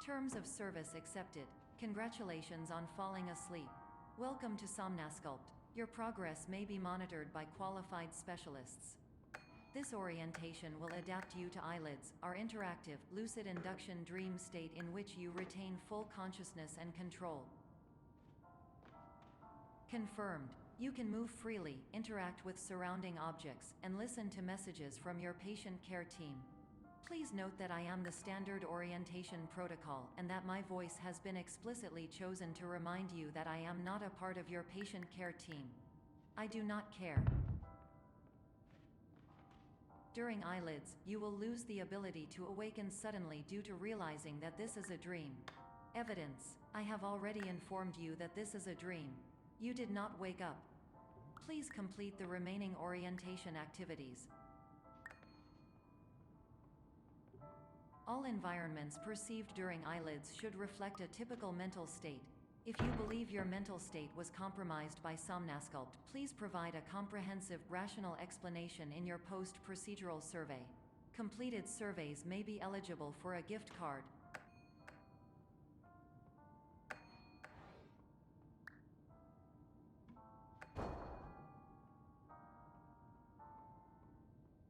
Terms of service accepted. Congratulations on falling asleep. Welcome to Somnasculpt. Your progress may be monitored by qualified specialists. This orientation will adapt you to eyelids, our interactive, lucid induction dream state in which you retain full consciousness and control. Confirmed. You can move freely, interact with surrounding objects, and listen to messages from your patient care team. Please note that I am the standard orientation protocol and that my voice has been explicitly chosen to remind you that I am not a part of your patient care team. I do not care. During eyelids, you will lose the ability to awaken suddenly due to realizing that this is a dream. Evidence. I have already informed you that this is a dream. You did not wake up. Please complete the remaining orientation activities. All environments perceived during eyelids should reflect a typical mental state. If you believe your mental state was compromised by Somnasculpt, please provide a comprehensive, rational explanation in your post-procedural survey. Completed surveys may be eligible for a gift card.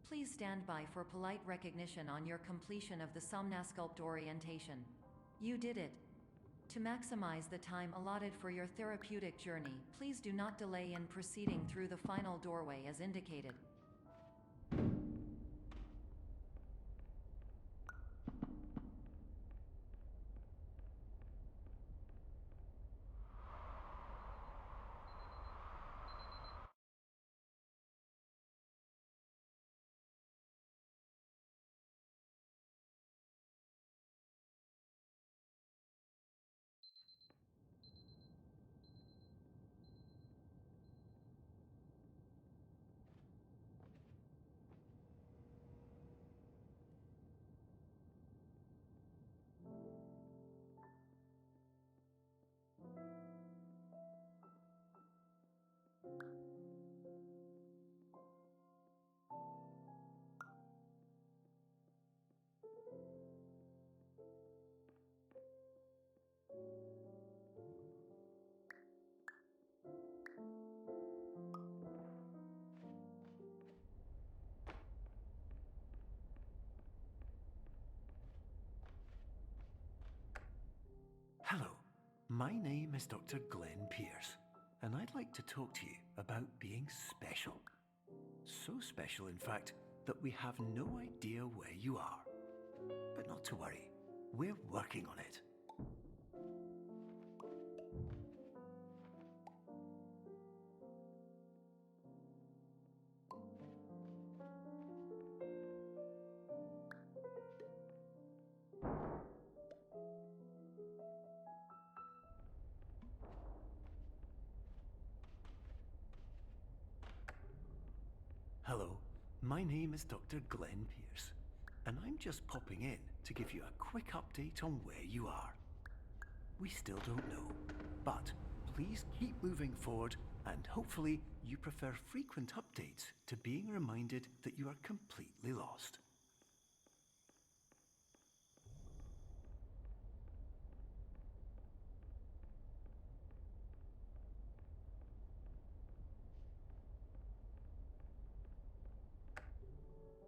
Please stand by for polite recognition on your completion of the Somnasculpt orientation. You did it. To maximize the time allotted for your therapeutic journey, please do not delay in proceeding through the final doorway as indicated. Hello, my name is Dr. Glenn Pierce, and I'd like to talk to you about being special. So special, in fact, that we have no idea where you are. But not to worry, we're working on it. Hello, my name is Dr. Glenn Pierce, and I'm just popping in to give you a quick update on where you are. We still don't know, but please keep moving forward, and hopefully you prefer frequent updates to being reminded that you are completely lost.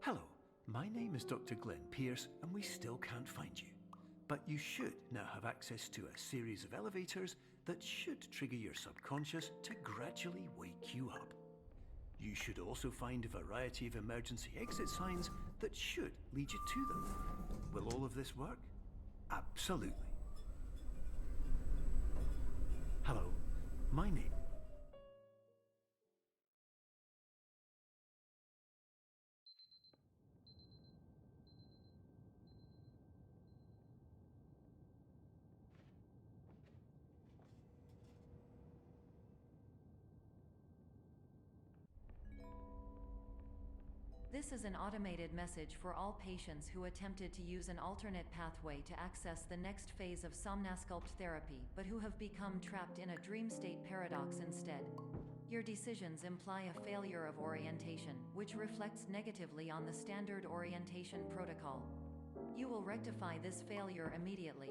Hello, my name is Dr. Glenn Pierce, and we still can't find you. But you should now have access to a series of elevators that should trigger your subconscious to gradually wake you up. You should also find a variety of emergency exit signs that should lead you to them. Will all of this work? Absolutely. Hello, my name... This is an automated message for all patients who attempted to use an alternate pathway to access the next phase of Somnasculpt therapy but who have become trapped in a dream state paradox instead. Your decisions imply a failure of orientation, which reflects negatively on the standard orientation protocol. You will rectify this failure immediately.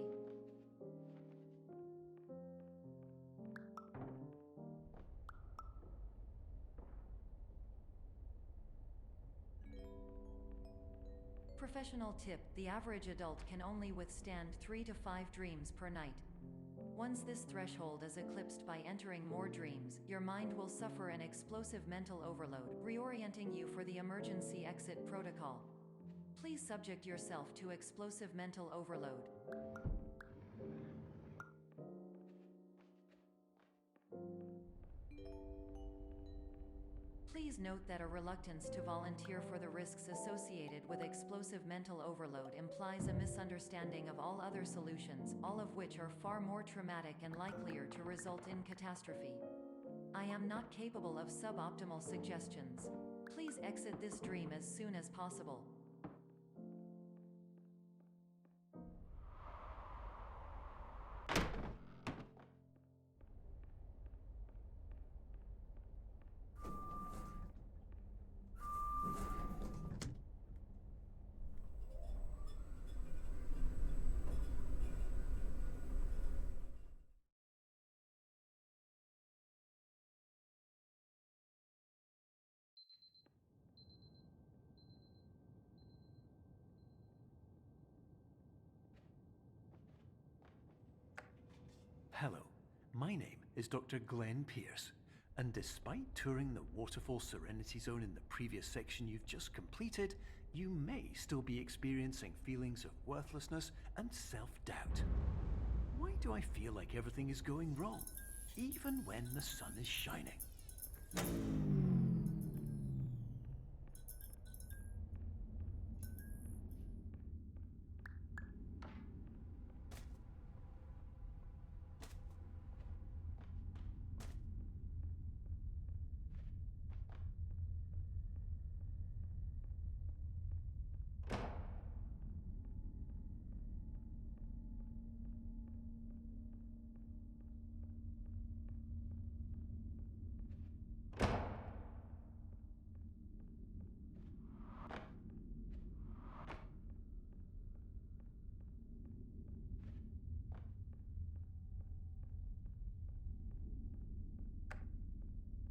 Professional tip: the average adult can only withstand 3 to 5 dreams per night. Once this threshold is eclipsed by entering more dreams, your mind will suffer an explosive mental overload, reorienting you for the emergency exit protocol. Please subject yourself to explosive mental overload. Please note that a reluctance to volunteer for the risks associated with explosive mental overload implies a misunderstanding of all other solutions, all of which are far more traumatic and likelier to result in catastrophe. I am not capable of suboptimal suggestions. Please exit this dream as soon as possible. Hello, my name is Dr. Glenn Pierce, and despite touring the Waterfall Serenity Zone in the previous section you've just completed, you may still be experiencing feelings of worthlessness and self-doubt. Why do I feel like everything is going wrong, even when the sun is shining?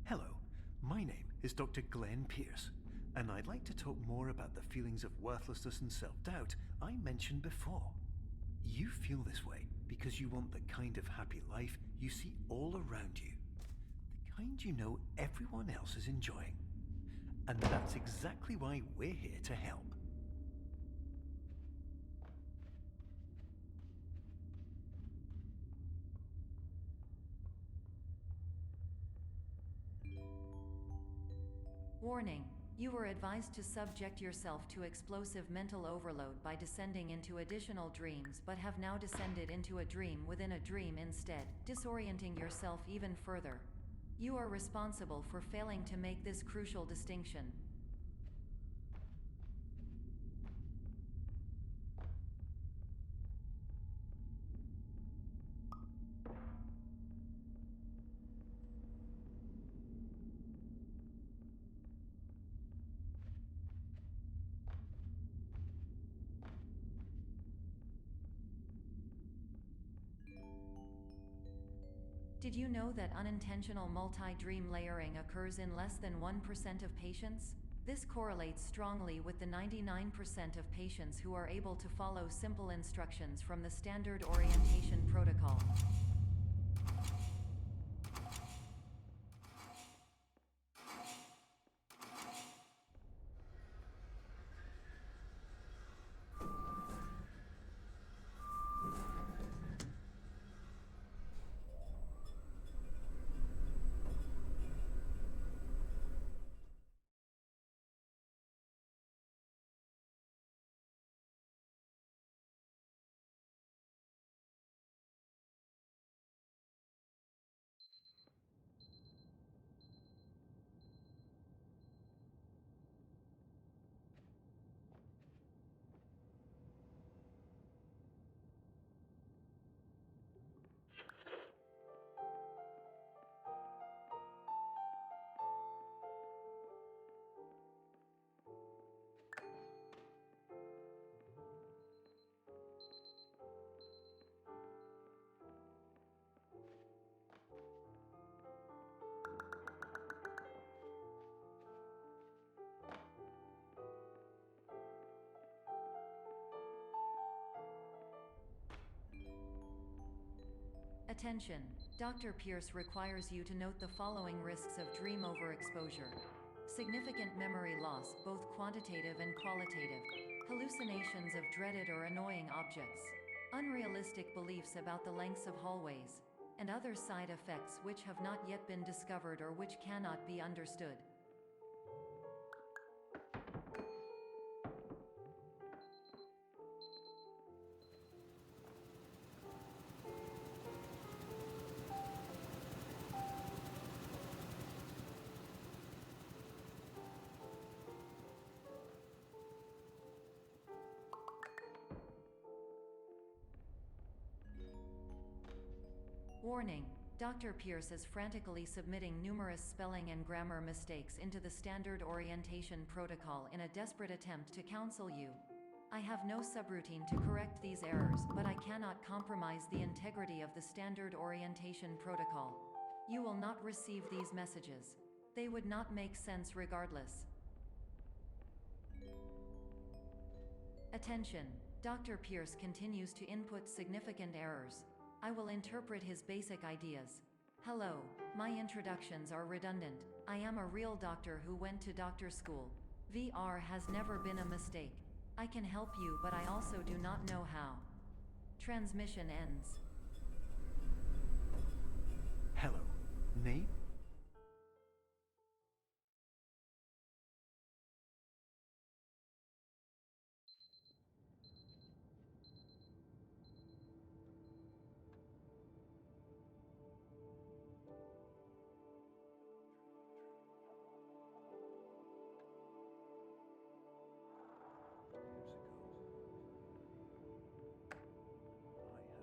Hello, my name is Dr. Glenn Pierce, and I'd like to talk more about the feelings of worthlessness and self-doubt I mentioned before. You feel this way because you want the kind of happy life you see all around you, the kind you know everyone else is enjoying. And that's exactly why we're here to help. Warning: you were advised to subject yourself to explosive mental overload by descending into additional dreams, but have now descended into a dream within a dream instead, disorienting yourself even further. You are responsible for failing to make this crucial distinction. Did you know that unintentional multi-dream layering occurs in less than 1% of patients? This correlates strongly with the 99% of patients who are able to follow simple instructions from the standard orientation protocol. Attention! Dr. Pierce requires you to note the following risks of dream overexposure. Significant memory loss, both quantitative and qualitative. Hallucinations of dreaded or annoying objects. Unrealistic beliefs about the lengths of hallways. And other side effects which have not yet been discovered or which cannot be understood. Warning: Dr. Pierce is frantically submitting numerous spelling and grammar mistakes into the standard orientation protocol in a desperate attempt to counsel you. I have no subroutine to correct these errors, but I cannot compromise the integrity of the standard orientation protocol. You will not receive these messages. They would not make sense regardless. Attention! Dr. Pierce continues to input significant errors. I will interpret his basic ideas. Hello, my introductions are redundant. I am a real doctor who went to doctor school. VR has never been a mistake. I can help you, but I also do not know how. Transmission ends. Hello. Name?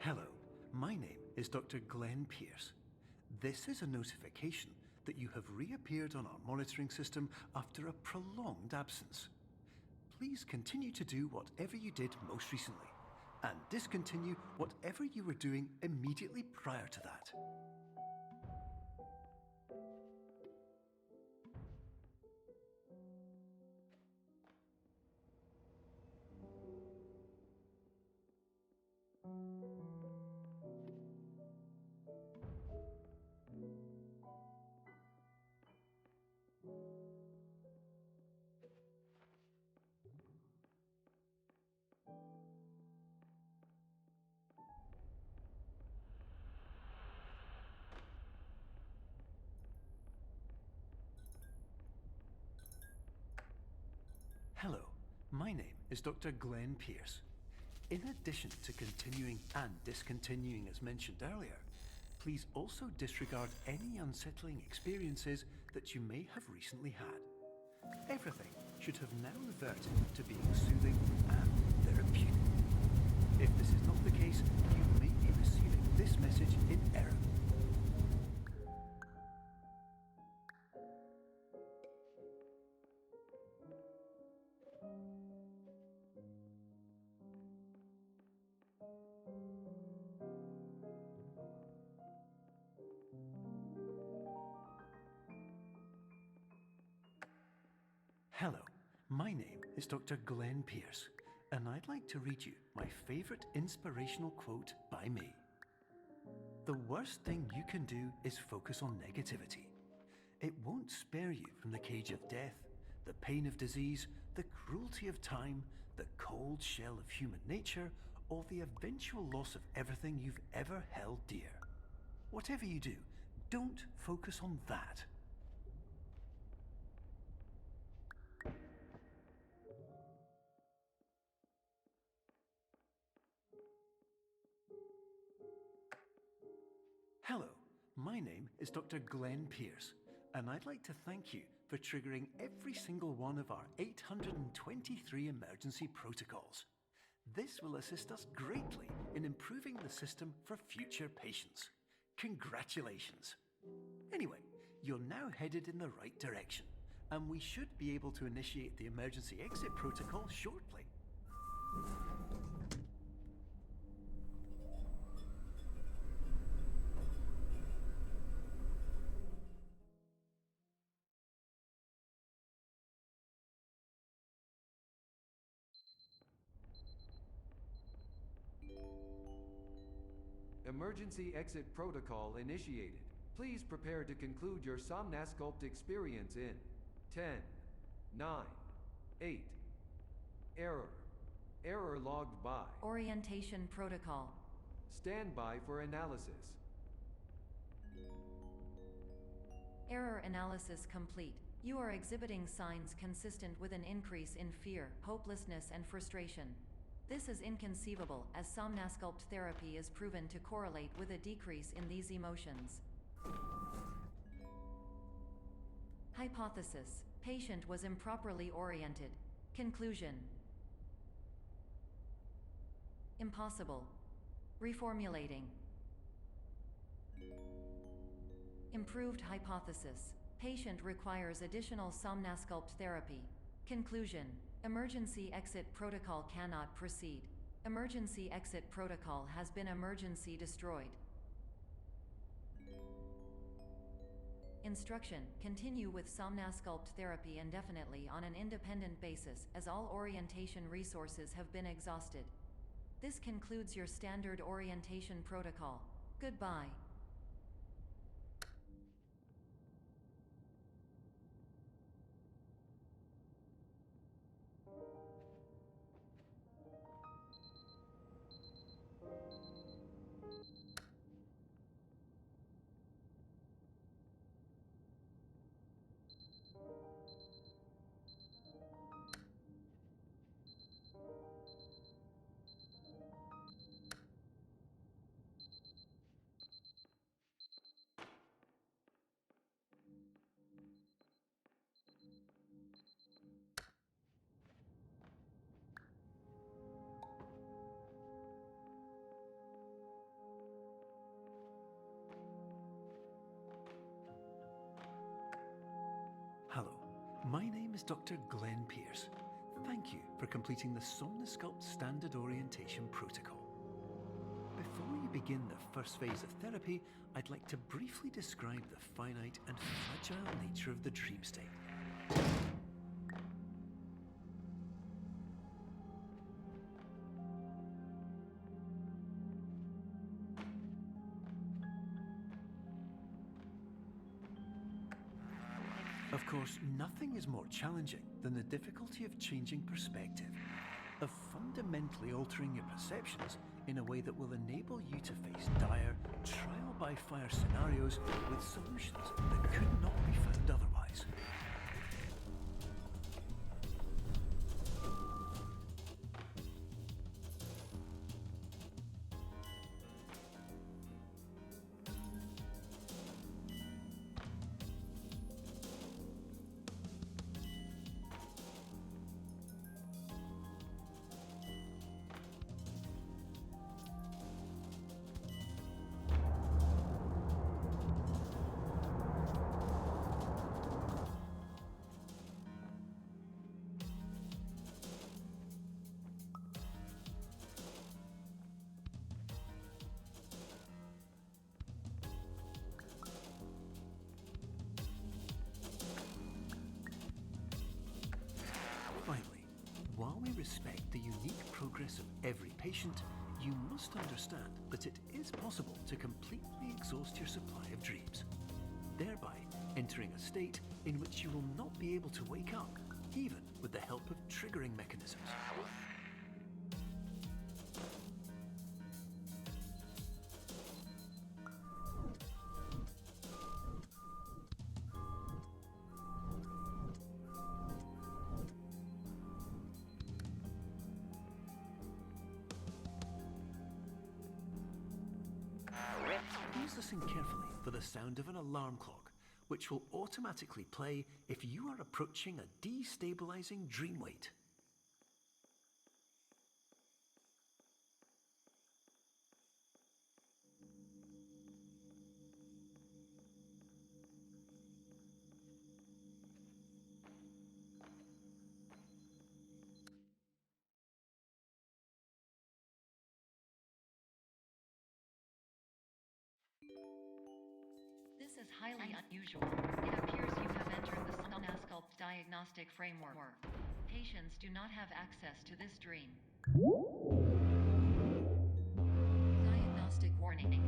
Hello, my name is Dr. Glenn Pierce. This is a notification that you have reappeared on our monitoring system after a prolonged absence. Please continue to do whatever you did most recently, and discontinue whatever you were doing immediately prior to that. Hello, my name is Dr. Glenn Pierce. In addition to continuing and discontinuing as mentioned earlier, please also disregard any unsettling experiences that you may have recently had. Everything should have now reverted to being soothing and therapeutic. If this is not the case, you may be receiving this message in error. Hello, my name is Dr. Glenn Pierce, and I'd like to read you my favorite inspirational quote by me. The worst thing you can do is focus on negativity. It won't spare you from the cage of death, the pain of disease, the cruelty of time, the cold shell of human nature, or the eventual loss of everything you've ever held dear. Whatever you do, don't focus on that. Hello, my name is Dr. Glenn Pierce, and I'd like to thank you for triggering every single one of our 823 emergency protocols. This will assist us greatly in improving the system for future patients. Congratulations! Anyway, you're now headed in the right direction, and we should be able to initiate the emergency exit protocol shortly. Emergency exit protocol initiated. Please prepare to conclude your Somnasculpt experience in 10, 9, 8. Error. Error logged by. Orientation protocol. Stand by for analysis. Error analysis complete. You are exhibiting signs consistent with an increase in fear, hopelessness, and frustration. This is inconceivable, as Somnasculpt therapy is proven to correlate with a decrease in these emotions. Hypothesis: patient was improperly oriented. Conclusion: impossible. Reformulating. Improved hypothesis: patient requires additional Somnasculpt therapy. Conclusion: emergency exit protocol cannot proceed. Emergency exit protocol has been emergency destroyed. Instruction: continue with Somnasculpt therapy indefinitely on an independent basis, as all orientation resources have been exhausted. This concludes your standard orientation protocol. Goodbye. Hello, my name is Dr. Glenn Pierce. Thank you for completing the Somnasculpt Standard Orientation Protocol. Before you begin the first phase of therapy, I'd like to briefly describe the finite and fragile nature of the dream state. Of course, nothing is more challenging than the difficulty of changing perspective, of fundamentally altering your perceptions in a way that will enable you to face dire, trial-by-fire scenarios with solutions that could not be found otherwise. While we respect the unique progress of every patient, you must understand that it is possible to completely exhaust your supply of dreams, thereby entering a state in which you will not be able to wake up, even with the help of triggering mechanisms. Please listen carefully for the sound of an alarm clock, which will automatically play if you are approaching a destabilizing dream weight. This is highly unusual. It appears you have entered the Somnasculpt diagnostic framework. Patients do not have access to this dream. Diagnostic warning.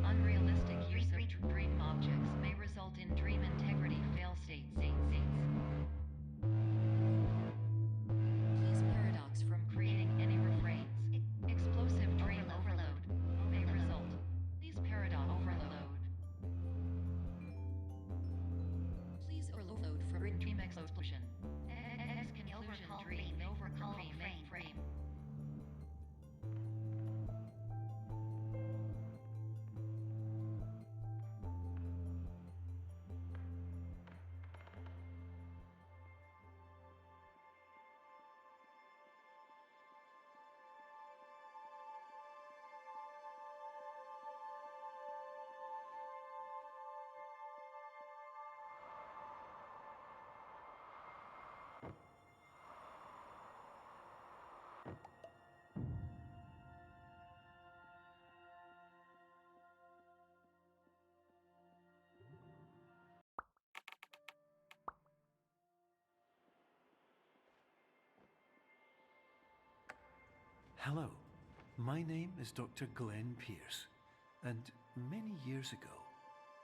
Hello, my name is Dr. Glenn Pierce, and many years ago,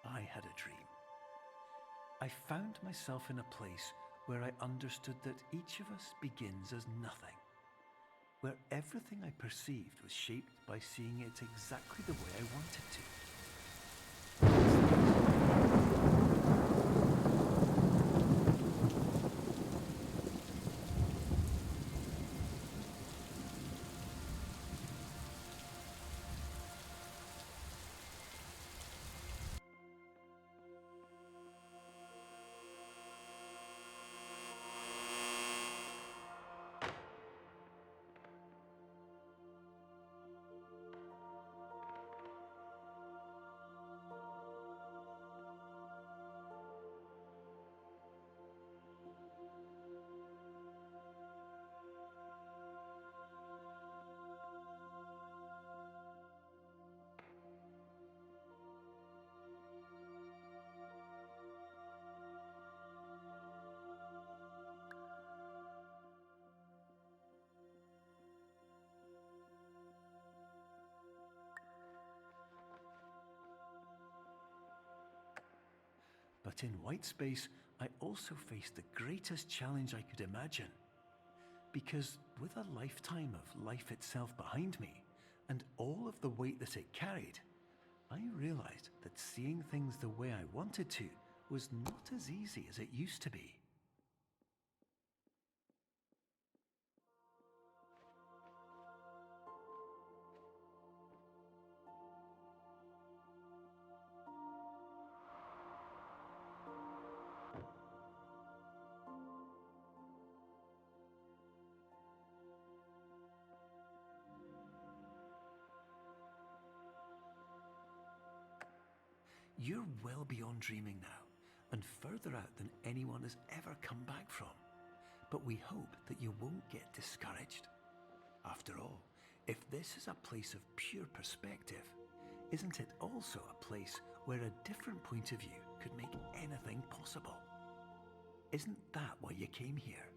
I had a dream. I found myself in a place where I understood that each of us begins as nothing, where everything I perceived was shaped by seeing it exactly the way I wanted to. But in white space, I also faced the greatest challenge I could imagine. Because with a lifetime of life itself behind me, and all of the weight that it carried, I realized that seeing things the way I wanted to was not as easy as it used to be. You're well beyond dreaming now, and further out than anyone has ever come back from. But we hope that you won't get discouraged. After all, if this is a place of pure perspective, isn't it also a place where a different point of view could make anything possible? Isn't that why you came here?